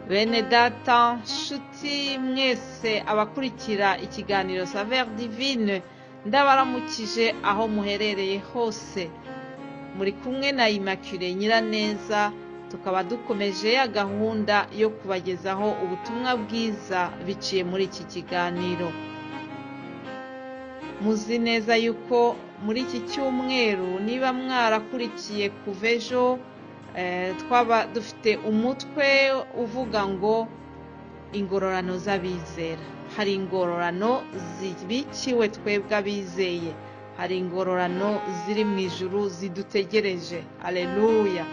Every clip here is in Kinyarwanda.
Bene data nshuti mwese abakurikira ikiganiro Saveur Divine ndabaramukije aho muherereye hose, muri kumwe na Immaculée Nyiraneza, tukaba dukomeje ya gahunda yo kubagezaho ubutumwa bwiza biciye muri iki kiganiro. Muzi neza yuko muri iki cyumweru niba mwarakurikiye kuva ejo twaba dufite umutwe uvuga ngo ingororano z'abizera. Hari ingororano zibikiwe twebwe abizeye, hari ingororano ziri mu ijuru zidutegereje. Aleluya.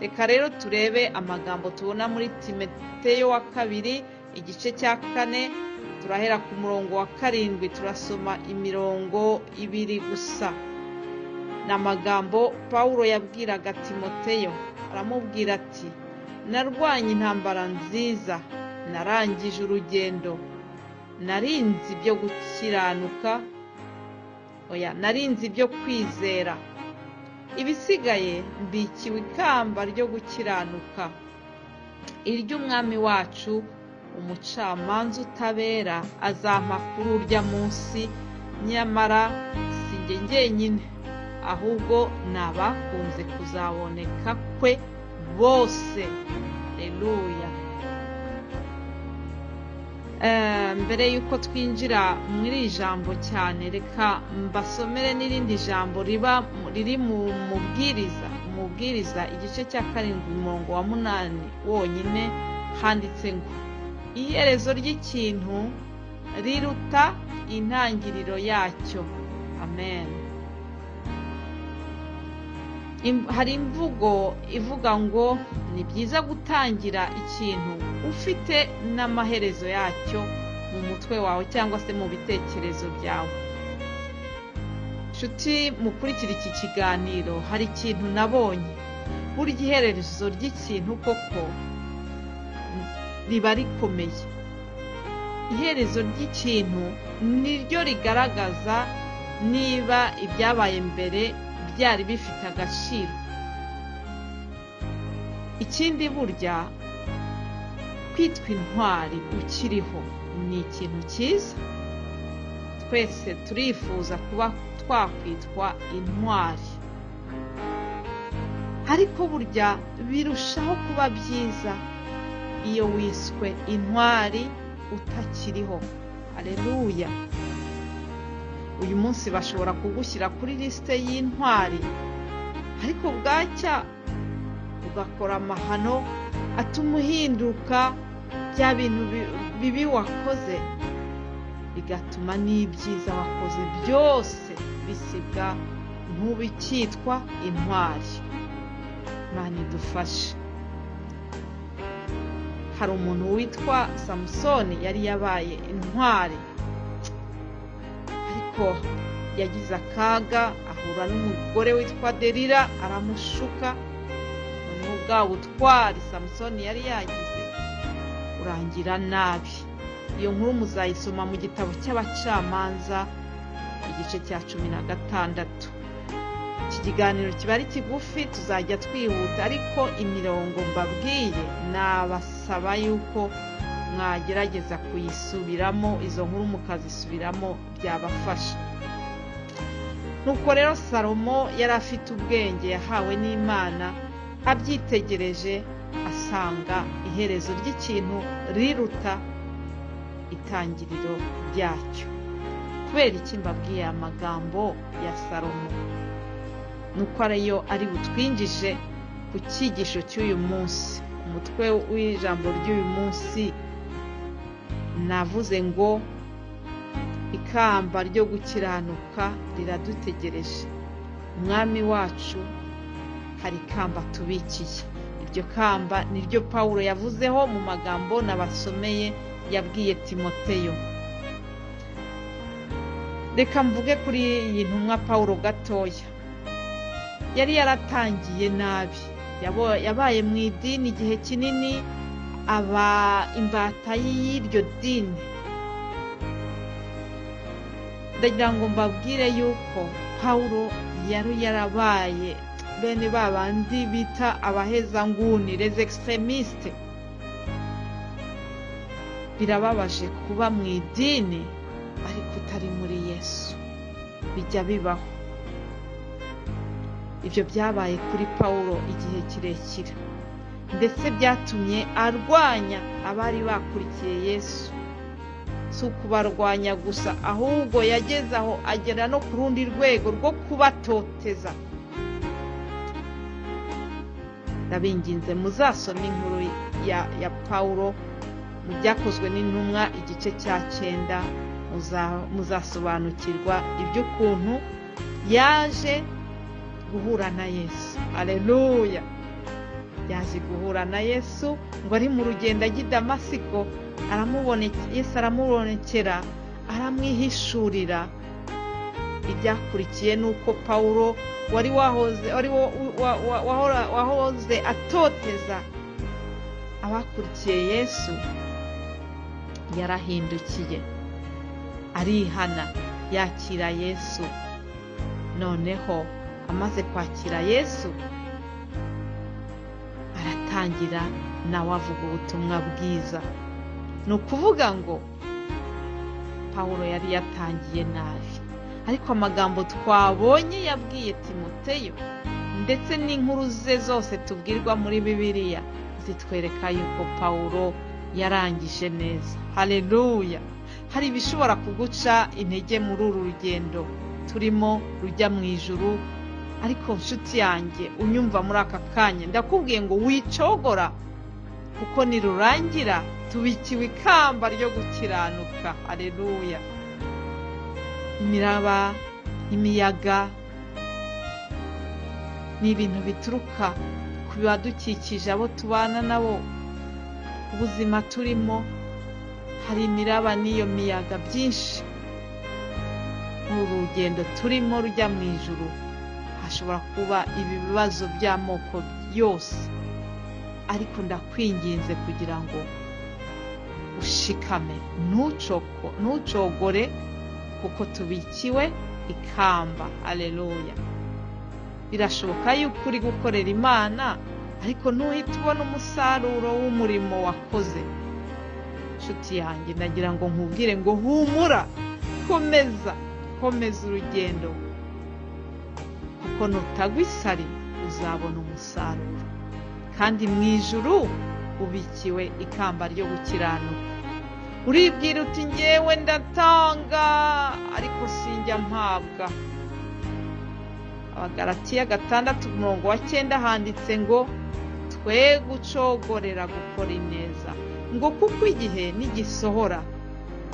Reka rero turebe amagambo tubona muri Timoteyo wa kabiri igice cya 4, turahera ku murongo wa 7 turasoma imirongo 2 gusa. N'amagambo Paulo yabwiraga Timoteyo, aramubwira ati: narwanye intambara nziza, narangije urugendo, narinzi ibyo gukiranuka, narinzi ibyo kwizera, ibisigaye mbikiwe ikamba ryo gukiranuka, iry'umwami wacu umucamanza utabera azampa kuri urya munsi, nyamara si njye njyenyine, ahubwo nabakunze kuzaboneka kwe bose. Aleluya. Mbere yuko twinjira muri ijambo cyane, reka mbasomere n'irindi jambo riri mu mubwiriza igice cya 7 umurongo wa 8 wonyine. Handitse ngo iherezo ry'ikintu riruta intangiriro yacyo. Amen. Hari imvugo ivuga ngo ni byiza gutangira ikintu ufite n'amaherezo yacyo mu mutwe wawe cyangwa se mu bitekerezo byawe. Nshuti mukurikira iki kiganiro, hari ikintu nabonye, burya iherezo ry'ikintu koko riba rikomeye. Iherezo ry'ikintu niryo rigaragaza niba ibyabaye mbere byari bifite agaciro. Ikindi burya kwitwa intwari ukiriho ni ikintu cyiza. Twese turifuza kuba twakwitwa intwari, ariko burya birushaho kuba byiza iyo wiswe intwari utakiriho. Aleluya. Uyu munsi bashobora kugushyira kuri liste y'intwari, ariko bwacya ugakora amahano atuma uhinduka bya bintu bibi wakoze, bigatuma n'ibyiza wakoze byose bisibwa, ntubikitwa intwari. Imana idufashe. Hari umuntu witwa Samusoni yari yabaye intwari, ariko yagize akaga, ahura n'umugore witwa Delila aramushuka. Noneho bwa butwari Samusoni yari yagize urangira nabi. Iyo nkuru muzayisoma mu gitabo cy'abacamanza igice cya 16. Iki kiganiro kiba ari kigufi, tuzajya twihuta, ariko imirongo mbabwiye nabasaba yuko mwagerageza kuyisubiramo, izo nkuru mukazisubiramo, byabafasha. Nuko rero Salomo yari afite ubwenge yahawe n'Imana, abyitegereje asanga iherezo ry'ikintu riruta itangiriro ryacyo. Kubera iki mbabwiye amagambo ya Salomo? Nuko ariyo ari butwinjije ku cyigisho cy'uyu munsi. Umutwe w'ijambo ry'uyu munsi navuze ngo ikamba ryo gukiranuka riradutegereje. Umwami wacu hari ikamba tubikiye. Iryo kamba niryo Paulo yavuzeho mu magambo nabasomeye yabwiye Timoteyo. Reka mvuge kuri iyi ntumwa Paulo gatoya. Yari yaratangiye nabi, yabaye mu idini igihe kinini, aba imbata y'iryo dini. Ndagira ngo mbabwire yuko Paulo yari yarabaye bene babandi bita abahezanguni, les extrémistes. birababaje kuba mu idini ariko utari muri Yesu. Bijya bibaho. Ibyo byabaye kuri Pawulo igihe kirekire, ndetse byatumye arwanya abari bakurikiye Yesu. Si ukubarwanya gusa, ahubwo yageze aho agera no ku rundi rwego rwo kubatoteza. Ndabinginze muzasome inkuru ya Pawulo mu Byakozwe n'Intumwa igice cya 9, muzasobanukirwa iby'ukuntu yaje guhura na Yesu. Haleluya! Yaje guhura na Yesu ngo ari mu rugendo ajya i Damasiko, Yesu aramubonekera, aramwihishurira. Ibyakurikiye nuko Pawulo wari wahoze atoteza abakurikiye Yesu, yarahindukiye, arihana, yakira Yesu. Noneho amaze kwakira Yesu, aratangira nawe avuga ubutumwa bwiza. Ni ukuvuga ngo Pawulo yari yatangiye nabi, ariko amagambo twabonye yabwiye Timoteyo ndetse n'inkuru ze zose tubwirwa muri Bibiliya zitwereka yuko Pawulo yarangije neza. Haleluya! Hari ibishobora kuguca intege muri uru rugendo turimo rujya mu ijuru, ariko nshuti yanjye unyumva muri aka kanya, ndakubwiye ngo wicogora, kuko nirurangira tubikiwe ikamba ryo gukiranuka. Haleluya! Imiraba, imiyaga ni ibintu bituruka ku badukikije, abo tubana nabo. Ubuzima turimo hari imiraba n'iyo miyaga byinshi. Mu rugendo turimo rujya mu ijuru hashobora kuba ibibazo by'amoko yose, ariko ndakwinginze kugira ngo ushikame, ntucogore, kuko tubikiwe ikamba. Haleluya! Birashoboka yuko uri gukorera Imana, ariko ntuhite ubona umusaruro w'umurimo wakoze. Nshuti yanjye, ndagira ngo nkubwire ngo humura, komeza urugendo, kuko nutagwa isari uzabona umusaruro, kandi mu ijuru ubikiwe ikamba ryo gukiranuka. Uribwira uti njyewe ndatanga ariko sinjya mpabwa. Abagalatiya 6:9 handitse ngo twe gucogorera gukora ineza, ngo kuko igihe nigisohora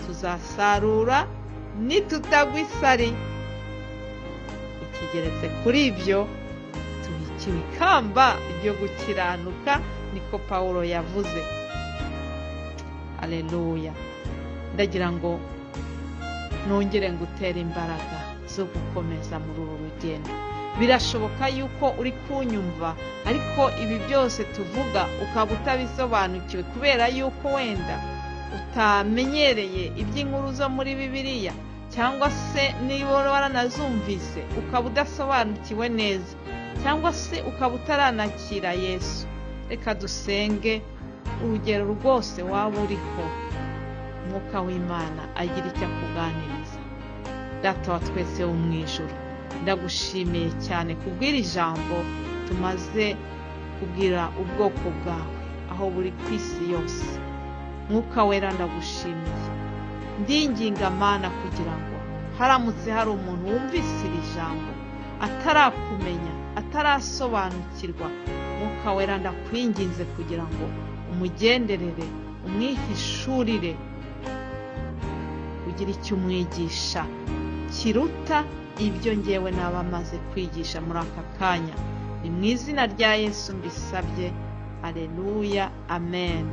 tuzasarura nitutagwa isari. Ikigeretse kuri ibyo tubikiwe ikamba ryo gukiranuka, niko Pawulo yavuze. Haleluya! Ndagira ngo nongere ngutera imbaraga zo gukomeza muri uru rugendo. Birashoboka yuko uri kunyumva, ariko ibi byose tuvuga ukaba utabisobanukiwe kubera yuko wenda utamenyereye iby'inkuru zo muri Bibiliya, cyangwa se niba waranazumvise ukaba udasobanukiwe neza, cyangwa se ukaba utaranakira Yesu. Reka dusenge. Urugero rwose waba uriho, Mwuka w'Imana agira icyo akuganiriza. Data wa twese wo mu ijuru, ndagushimiye cyane kubwira ijambo tumaze kubwira ubwoko bwawe aho buri ku isi yose. Mwuka wera, ndagushimiye. Ndinginga Mana kugira ngo haramutse hari umuntu wumvise iri jambo atarakumenya, atarasobanukirwa, Mwuka wera, ndakwinginze kugira ngo umugenderere, umwihishurire, ugira icyo umwigisha kiruta ibyo ngewe naba maze kwigisha muri aka kanya. Ni mu izina rya Yesu mbisabye. Haleluya! Amen.